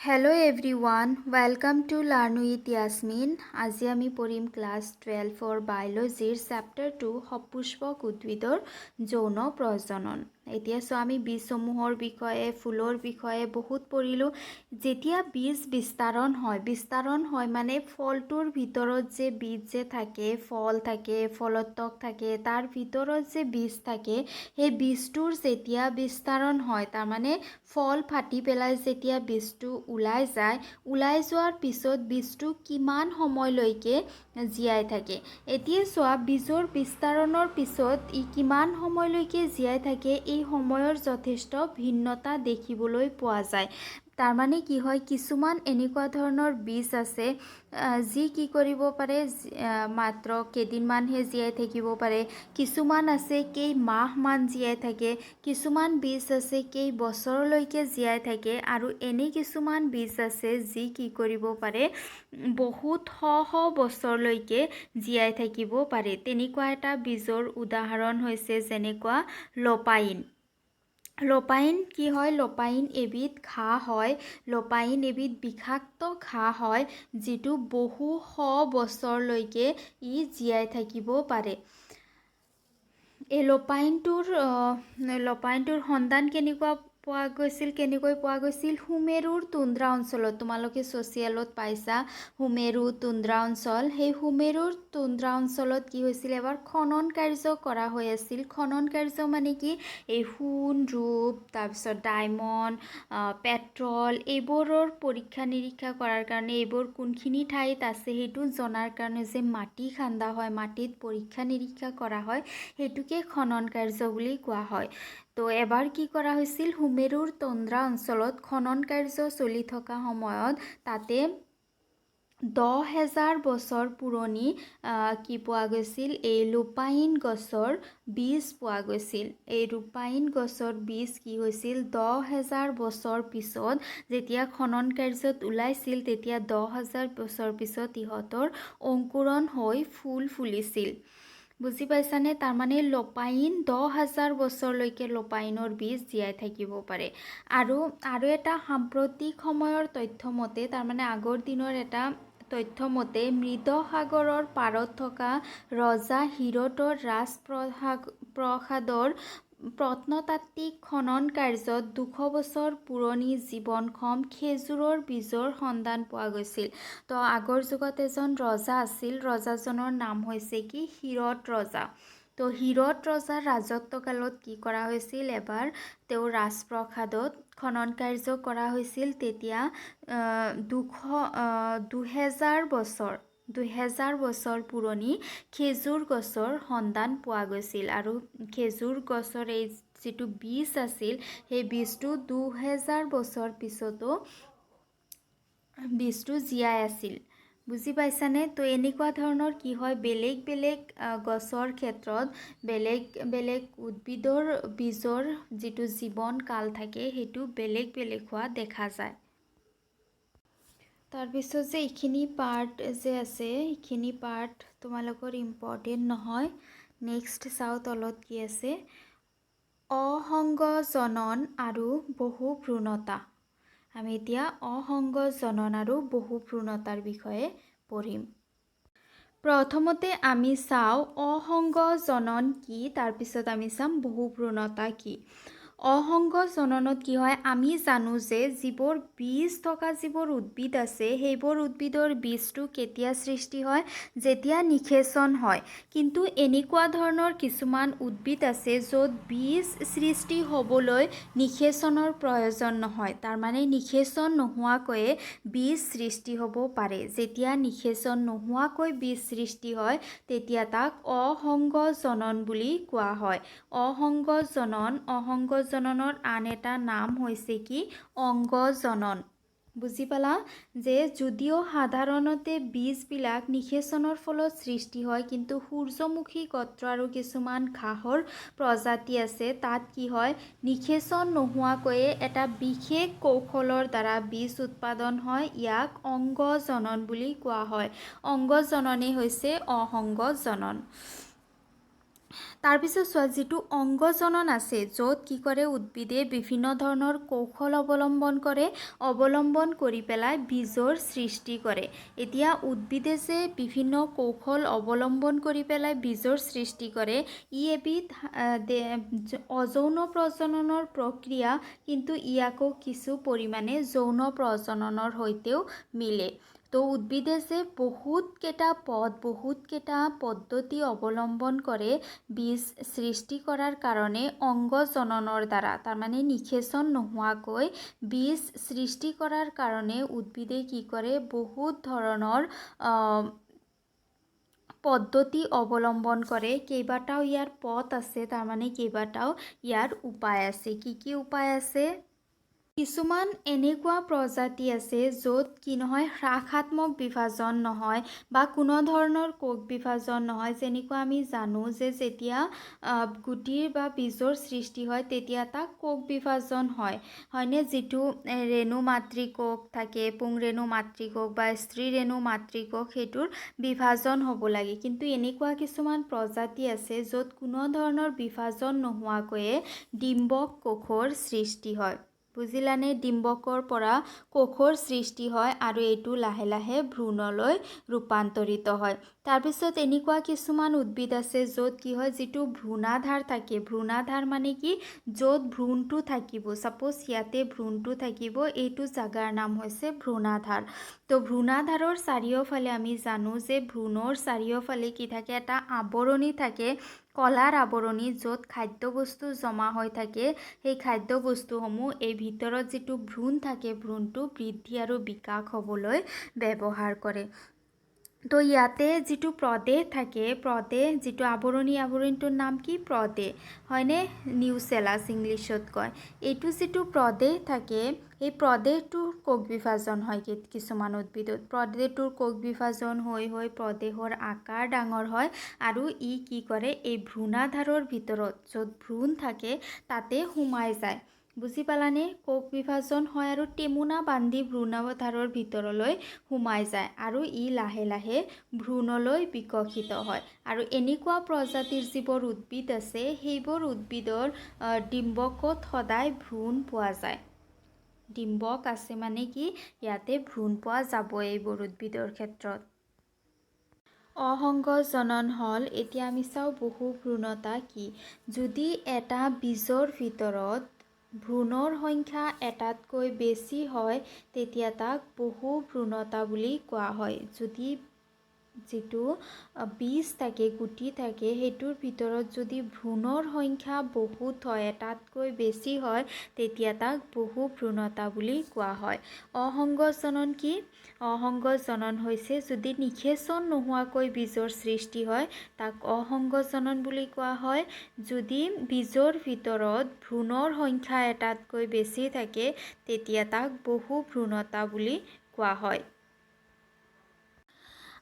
Hello everyone, welcome to Learn with Yasmin. আজি আমি পঢ়িম ক্লাস 12 বায়োলজিৰ চেপ্টাৰ 2 সপুষ্পক উদ্ভিদৰ যৌন প্ৰজনন। এতিয়া আমি বীজসমূহৰ বিষয়ে ফুলৰ বিষয়ে বহুত পঢ়িলোঁ। যেতিয়া বীজ বিস্তাৰণ হয় মানে ফলটোৰ ভিতৰত যে বীজ যে থাকে, ফল থাকে, ফলত্বক থাকে, তাৰ ভিতৰত যে বীজ থাকে, সেই বীজটোৰ যেতিয়া বিস্তাৰণ হয়, তাৰমানে ফল ফাটি পেলাই যেতিয়া বীজটো ওলাই যোৱাৰ পিছত বীজটো কিমান সময়লৈকে জীয়াই থাকে। এতিয়া চোৱা, বীজৰ বিস্তাৰণৰ পিছত ই কিমান সময়লৈকে জীয়াই থাকে, এই সময়ৰ যথেষ্ট ভিন্নতা দেখিবলৈ পোৱা যায়। তাৰমানে কি হয়, কিছুমান এনেকুৱা ধৰণৰ বীজ আছে যি কি কৰিব পাৰে, মাত্ৰ কেইদিনমানহে জীয়াই থাকিব পাৰে। কিছুমান আছে কেইমাহমান জীয়াই থাকে, কিছুমান বীজ আছে কেইবছৰলৈকে জীয়াই থাকে, আৰু এনে কিছুমান বীজ আছে যি কি কৰিব পাৰে, বহুত শ বছৰলৈকে জীয়াই থাকিব পাৰে। তেনেকুৱা এটা বীজৰ উদাহৰণ হৈছে যেনেকুৱা লপাইন। লপাইন কি হয়? লপাইন এবিধ ঘাঁহ হয়। লপাইন এবিধ বিষাক্ত ঘাঁহ হয়, যিটো বহু শ বছৰলৈকে ই জীয়াই থাকিব পাৰে। এই লপাইনটোৰ সন্ধান কেনেকৈ পোৱা গৈছিল? সুমেৰুৰ তুন্দ্ৰা অঞ্চলত। তোমালোকে ছ'চিয়েলত পাইছা সুমেৰু তুন্দ্ৰা অঞ্চল। সেই সুমেৰুৰ তুন্দ্ৰা অঞ্চলত কি হৈছিল, এবাৰ খনন কাৰ্য কৰা হৈ আছিল। খনন কাৰ্য মানে কি, এই সোণ, ৰূপ, তাৰপিছত ডায়মণ্ড, পেট্ৰল, এইবোৰৰ পৰীক্ষা নিৰীক্ষা কৰাৰ কাৰণে, এইবোৰ কোনখিনি ঠাইত আছে সেইটো জনাৰ কাৰণে যে মাটি খান্দা হয়, মাটিত পৰীক্ষা নিৰীক্ষা কৰা হয়, সেইটোকে খনন কাৰ্য বুলি কোৱা হয়। তো এবাৰ কি কৰা হৈছিল, সুমেৰুৰ তুন্দ্ৰা অঞ্চলত খনন কাৰ্য চলি থকা সময়ত তাতে 10,000 বছৰ পুৰণি কি পোৱা গৈছিল, এই লুপাইন গছৰ বীজ পোৱা গৈছিল। এই লুপাইন গছৰ বীজ কি হৈছিল, 10,000 বছৰ পিছত যেতিয়া খনন কাৰ্যত ওলাইছিল, তেতিয়া 10,000 বছৰ পিছত ইহঁতৰ অংকুৰণ হৈ ফুল ফুলিছিল। বুজি পাইছানে? তাৰমানে লপাইন 10,000 বছৰলৈকে লপাইনৰ বীজ জীয়াই থাকিব পাৰে। আৰু এটা সাম্প্ৰতিক সময়ৰ তথ্য মতে, তাৰমানে আগৰ দিনৰ এটা তথ্য মতে, মৃতসাগৰৰ পাৰত থকা ৰজা হিৰতৰ ৰাজপ্ৰসাদৰ প্ৰত্নতাত্ত্বিক খনন কাৰ্যত 200 বছৰ পুৰণি জীৱনক্ষম খেজুৰৰ বীজৰ সন্ধান পোৱা গৈছিল। তো আগৰ যুগত এজন ৰজা আছিল, ৰজাজনৰ নাম হৈছে কি, হিৰত ৰজা। তো হিৰত ৰজাৰ ৰাজত্বকালত কি কৰা হৈছিল, এবাৰ তেওঁৰ ৰাজপ্ৰসাদত খনন কাৰ্য কৰা হৈছিল। তেতিয়া 2,000 বছৰ পুৰণি খেজুৰ গছৰ সন্ধান পোৱা গৈছিল। আৰু খেজুৰ গছৰ এই যিটো বীজ আছিল, সেই বীজটো 2,000 বছৰ পিছতো বীজটো জীয়াই আছিল। বুজি পাইছানে? তো এনেকুৱা ধৰণৰ কি হয়, বেলেগ বেলেগ গছৰ ক্ষেত্ৰত বেলেগ বেলেগ উদ্ভিদৰ বীজৰ যিটো জীৱন কাল থাকে, সেইটো বেলেগ বেলেগ হোৱা দেখা যায়। তাৰপিছত যে এইখিনি পাৰ্ট যে আছে, এইখিনি পাৰ্ট তোমালোকৰ ইম্পৰ্টেণ্ট নহয়। নেক্সট চাওঁ তলত কি আছে, অসংগজনন আৰু বহুভ্ৰূণতা। আমি এতিয়া অসংগজনন আৰু বহুভ্ৰূণতাৰ বিষয়ে পঢ়িম। প্ৰথমতে আমি চাওঁ অসংগজনন কি, তাৰপিছত আমি চাম বহুভ্ৰূণতা কি। অসংগজননত কি হয়, আমি জানো যে যিবোৰ বীজ থকা যিবোৰ উদ্ভিদ আছে, সেইবোৰ উদ্ভিদৰ বীজটো কেতিয়া সৃষ্টি হয়, যেতিয়া নিষেচন হয়। কিন্তু এনেকুৱা ধৰণৰ কিছুমান উদ্ভিদ আছে য'ত বীজ সৃষ্টি হ'বলৈ নিষেচনৰ প্ৰয়োজন নহয়। তাৰমানে নিষেচন নোহোৱাকৈয়ে বীজ সৃষ্টি হ'ব পাৰে। যেতিয়া নিষেচন নোহোৱাকৈ বীজ সৃষ্টি হয়, তেতিয়া তাক অসংগজনন বুলি কোৱা হয়। অসংগজননৰ আন এটা নাম হৈছে কি, অংগজনন। বুজি পালা? যে যদিও সাধাৰণতে বীজবিলাক নিষেচনৰ ফলত সৃষ্টি হয়, কিন্তু সূৰ্যমুখী গোত্ৰ আৰু কিছুমান ঘাঁহৰ প্ৰজাতি আছে, তাত কি হয়, নিষেচন নোহোৱাকৈয়ে এটা বিশেষ কৌশলৰ দ্বাৰা বীজ উৎপাদন হয়। ইয়াক অংগজনন বুলি কোৱা হয়। অংগজননেই হৈছে অসংগজনন। তাৰপিছত চোৱা যিটো অংগজনন আছে য'ত কি কৰে উদ্ভিদে বিভিন্ন ধৰণৰ কৌশল অৱলম্বন কৰি পেলাই বীজৰ সৃষ্টি কৰে। এতিয়া উদ্ভিদে যে বিভিন্ন কৌশল অৱলম্বন কৰি পেলাই বীজৰ সৃষ্টি কৰে ই এবিধ অযৌন প্ৰজননৰ প্ৰক্ৰিয়া, কিন্তু ই আকৌ কিছু পৰিমাণে যৌন প্ৰজননৰ সৈতেও মিলে। তো উদ্ভিদে যে বহুত কেইটা পদ্ধতি অৱলম্বন কৰে বীজ সৃষ্টি কৰাৰ কাৰণে অংগজননৰ দ্বাৰা, তাৰমানে নিষেচন নোহোৱাকৈ বীজ সৃষ্টি কৰাৰ কাৰণে উদ্ভিদে কি কৰে বহুত ধৰণৰ পদ্ধতি অৱলম্বন কৰে। কেইবাটাও ইয়াৰ পথ আছে, তাৰমানে কেইবাটাও ইয়াৰ উপায় আছে। কি উপায় আছে? কিছুমান এনেকুৱা প্ৰজাতি আছে য'ত কি নহয় হ্ৰাসাত্মক বিভাজন নহয় বা কোনো ধৰণৰ কোষ বিভাজন নহয়। যেনেকুৱা আমি জানো যে যেতিয়া গুটিৰ বা বীজৰ সৃষ্টি হয় তেতিয়া তাক কোষ বিভাজন হয়নে? যিটো ৰেণু মাতৃকোষ থাকে, পুংৰেণু মাতৃকোষ বা স্ত্ৰী ৰেণু মাতৃকোষ, সেইটোৰ বিভাজন হ'ব লাগে। কিন্তু এনেকুৱা কিছুমান প্ৰজাতি আছে য'ত কোনো ধৰণৰ বিভাজন নোহোৱাকৈয়ে ডিম্বক কোষৰ সৃষ্টি হয়। বুজিলানে? ডিম্বকৰ পৰা কোষৰ সৃষ্টি হয় আৰু এইটো লাহে লাহে ভ্ৰূণলৈ ৰূপান্তৰিত হয়। তাৰপিছত এনেকুৱা কিছুমান উদ্ভিদ আছে য'ত কি হয় যিটো ভ্ৰূণাধাৰ থাকে। ভ্ৰূণাধাৰ মানে কি? য'ত ভ্ৰূণটো থাকিব, ছাপ'জ ইয়াতে ভ্ৰূণটো থাকিব, এইটো জাগাৰ নাম হৈছে ভ্ৰূণাধাৰ। তো ভ্ৰূণাধাৰৰ চাৰিওফালে আমি জানো যে ভ্ৰূণৰ চাৰিওফালে কি থাকে? এটা আৱৰণি থাকে, কলাৰ আৱৰণি, য'ত খাদ্যবস্তু জমা হৈ থাকে। সেই খাদ্যবস্তুসমূহ এই ভিতৰত যিটো ভ্ৰূণ থাকে, ভ্ৰূণটো বৃদ্ধি আৰু বিকাশ হ'বলৈ ব্যৱহাৰ কৰে। তো ইয়াতে যিটো প্ৰদেশ থাকে, যিটো আৱৰণিটোৰ নাম কি? প্ৰদেশ, হয়নে? নিউচেলাছ ইংলিছত কয়। এইটো যিটো প্ৰদেশ থাকে, এই প্ৰদেশটোৰ কোষ বিভাজন হয় কিছুমান উদ্ভিদত। প্ৰদেশটোৰ কোষ বিভাজন হৈ প্ৰদেশৰ আকাৰ ডাঙৰ হয় আৰু ই কি কৰে? এই ভ্ৰূণাধাৰৰ ভিতৰত য'ত ভ্ৰূণ থাকে তাতে সোমাই যায়। বুজি পালানে? কোষ বিভাজন হয় আৰু টেমুনা বান্ধি ভ্ৰূণাধাৰৰ ভিতৰলৈ সোমাই যায় আৰু ই লাহে লাহে ভ্ৰূণলৈ বিকশিত হয়। আৰু এনেকুৱা প্ৰজাতিৰ যিবোৰ উদ্ভিদ আছে সেইবোৰ উদ্ভিদৰ ডিম্বকত সদায় ভ্ৰূণ পোৱা যায়। ডিম্বক আছে মানে কি? ইয়াতে ভ্ৰূণ পোৱা যাব এইবোৰ উদ্ভিদৰ ক্ষেত্ৰত। অসংগজনন হ'ল, এতিয়া আমি চাওঁ বহুভ্ৰূণতা কি। যদি এটা বীজৰ ভিতৰত ভ্ৰূণৰ সংখ্যা এটাতকৈ বেছি হয় তেতিয়া তাক বহুভ্ৰূণতা বুলি কোৱা হয়। যদি যিটো বীজ থাকে, গুটি থাকে, সেইটোৰ ভিতৰত যদি ভ্ৰূণৰ সংখ্যা বহুত হয়, এটাতকৈ বেছি হয়, তেতিয়া তাক বহুভ্ৰূণতা বুলি কোৱা হয়। অসংগজনন কি? অসংগজনন হৈছে যদি নিষেচন নোহোৱাকৈ বীজৰ সৃষ্টি হয় তাক অসংগজনন বুলি কোৱা হয়। যদি বীজৰ ভিতৰত ভ্ৰূণৰ সংখ্যা এটাতকৈ বেছি থাকে তেতিয়া তাক বহুভ্ৰূণতা বুলি কোৱা হয়।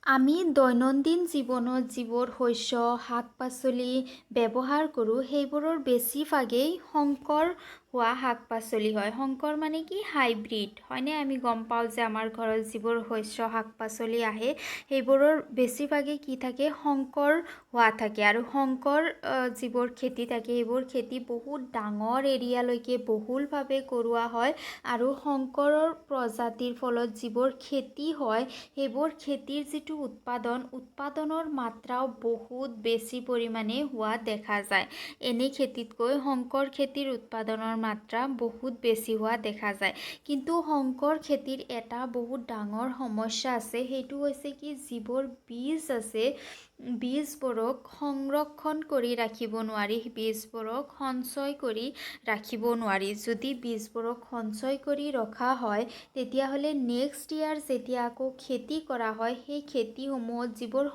আমি দৈনন্দিন জীৱনত যিবোৰ শস্য, শাক পাচলি ব্যৱহাৰ কৰোঁ সেইবোৰৰ বেছিভাগেই সংকৰ হোৱা শাক পাচলি হয়। সংকৰ মানে কি? হাইব্ৰিড, হয়নে? আমি গম পাওঁ যে আমাৰ ঘৰত যিবোৰ শস্য শাক পাচলি আহে সেইবোৰৰ বেছিভাগেই কি থাকে? সংকৰ হোৱা থাকে। আৰু সংকৰ যিবোৰ খেতি থাকে সেইবোৰ খেতি বহুত ডাঙৰ এৰিয়ালৈকে বহুলভাৱে কৰোৱা হয়। আৰু সংকৰৰ প্ৰজাতিৰ ফলত যিবোৰ খেতি হয় সেইবোৰ খেতিৰ যিটো উৎপাদনৰ মাত্ৰাও বহুত বেছি পৰিমাণে হোৱা দেখা যায়। এনে খেতিতকৈ সংকৰ খেতিৰ উৎপাদনৰ মাত্ৰা বহুত বেছি হোৱা দেখা যায়। কিন্তু সংকৰ খেতিৰ এটা বহুত ডাঙৰ সমস্যা আছে, সেইটো হৈছে কি? যিবোৰ বীজ আছে বীজবোৰক সংৰক্ষণ কৰি ৰাখিব নোৱাৰি, বীজবোৰক সঞ্চয় কৰি ৰাখিব নোৱাৰি। যদি বীজবোৰক সঞ্চয় কৰি ৰখা হয় তেতিয়াহ'লে নেক্সট ইয়াৰ যেতিয়া আকৌ খেতি কৰা হয় সেই খেতিসমূহত যিবোৰ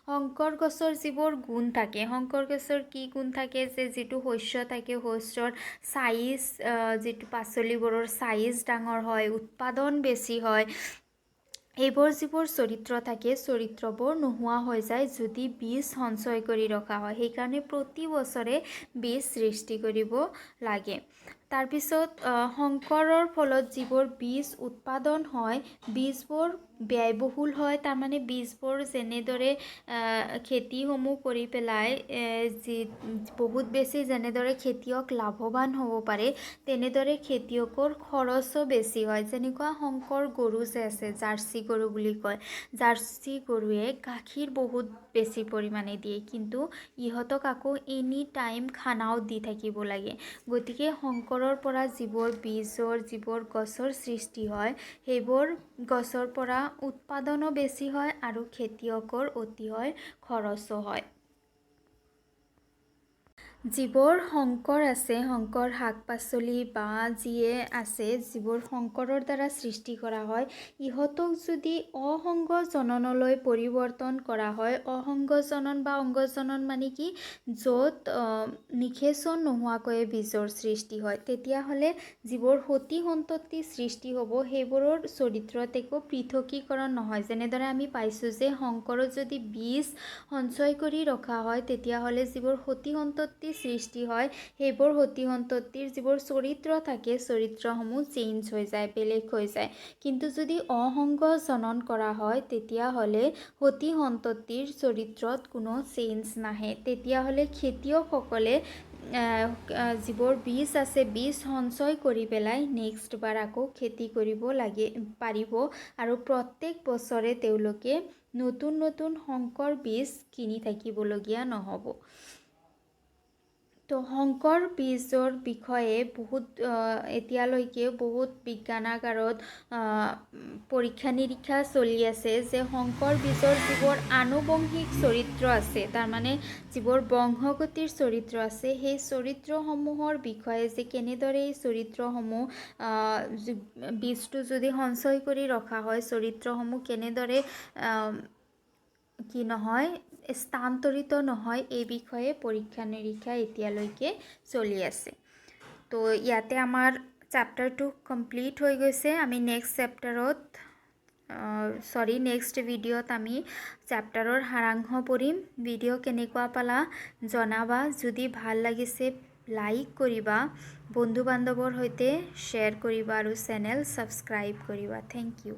শংকৰ গছৰ যিবোৰ গুণ থাকে, শংকৰ গছৰ কি গুণ থাকে? যে যিটো শস্য থাকে শস্যৰ চাইজ, যিটো পাচলিবোৰৰ চাইজ ডাঙৰ হয়, উৎপাদন বেছি হয়, এইবোৰ যিবোৰ চৰিত্ৰ থাকে চৰিত্ৰবোৰ নোহোৱা হৈ যায় যদি বীজ সঞ্চয় কৰি ৰখা হয়। সেইকাৰণে প্ৰতি বছৰে বীজ সৃষ্টি কৰিব লাগে। তাৰপিছত সংকৰৰ ফলত যিবোৰ বীজ উৎপাদন হয় বীজবোৰ ব্যয়বহুল হয় তাৰমানে বীজবোৰ যেনেদৰে খেতিসমূহ কৰি পেলাই যি বহুত বেছি যেনেদৰে খেতিয়ক লাভৱান হ'ব পাৰে তেনেদৰে খেতিয়কৰ খৰচো বেছি হয়। যেনেকুৱা সংকৰ গৰু যে আছে জাৰ্চি গৰু বুলি কয়, জাৰ্চি গৰুৱে গাখীৰ বহুত বেছি পৰিমাণে দিয়ে কিন্তু ইহঁতক আকৌ এনি টাইম খানাও দি থাকিব লাগে। গতিকে সংকৰৰ পৰা যিবোৰ বীজৰ যিবোৰ গছৰ সৃষ্টি হয় সেইবোৰ গছৰ পৰা উৎপাদনো বেছি হয় আৰু খেতিয়কৰ অতিশয় খৰচো হয়। যিবোৰ সংকৰ আছে সংকৰ শাক পাচলি বা যিয়ে আছে যিবোৰ সংকৰৰ দ্বাৰা সৃষ্টি কৰা হয় ইহঁতক যদি অসংগ জননলৈ পৰিৱৰ্তন কৰা হয়, অসংগ জনন বা অংগজনন মানে কি য'ত নিষেচন নোহোৱাকৈ বীজৰ সৃষ্টি হয় তেতিয়াহ'লে যিবোৰ সতি সন্ততি সৃষ্টি হ'ব সেইবোৰৰ চৰিত্ৰত একো পৃথকীকৰণ নহয়। যেনেদৰে আমি পাইছোঁ যে সংকৰত যদি বীজ সঞ্চয় কৰি ৰখা হয় তেতিয়াহ'লে যিবোৰ সতি সন্ততি সৃষ্টি হয় সেইবোৰ সতি সন্ততিৰ যিবোৰ চৰিত্ৰ থাকে চৰিত্ৰসমূহ চেঞ্জ হৈ যায়, বেলেগ হৈ যায়। কিন্তু যদি অসংগ জনন কৰা হয় তেতিয়াহ'লে সতি সন্ততিৰ চৰিত্ৰত কোনো চেঞ্জ নাহে। তেতিয়াহ'লে খেতিয়কসকলে যিবোৰ বীজ আছে বীজ সঞ্চয় কৰি পেলাই নেক্সট বাৰ আকৌ খেতি কৰিব পাৰিব আৰু প্ৰত্যেক বছৰে তেওঁলোকে নতুন নতুন সংকৰ বীজ কিনি থাকিবলগীয়া নহ'ব। তো সংকৰ বীজৰ বিষয়ে বহুত এতিয়ালৈকে বহুত বিজ্ঞানাগাৰত পৰীক্ষা নিৰীক্ষা চলি আছে যে সংকৰ বীজৰ যিবোৰ আনুবংশিক চৰিত্ৰ আছে তাৰমানে যিবোৰ বংশগতিৰ চৰিত্ৰ আছে সেই চৰিত্ৰসমূহৰ বিষয়ে যে কেনেদৰে এই চৰিত্ৰসমূহ বীজটো যদি সঞ্চয় কৰি ৰখা হয় চৰিত্ৰসমূহ কেনেদৰে কি নহয় স্থানান্তৰিত নহয় এই বিষয়ে পৰীক্ষা নিৰীক্ষা এতিয়ালৈকে চলি আছে। তো ইয়াতে আমাৰ চেপ্টাৰটো কমপ্লিট হৈ গৈছে। আমি নেক্সট ভিডিঅ'ত আমি চেপ্টাৰৰ সাৰাংশ পঢ়িম। ভিডিঅ' কেনেকুৱা পালা জনাবা। যদি ভাল লাগিছে লাইক কৰিবা, বন্ধু বান্ধৱৰ সৈতে শ্বেয়াৰ কৰিবা আৰু চেনেল ছাবস্ক্ৰাইব কৰিবা। Thank U.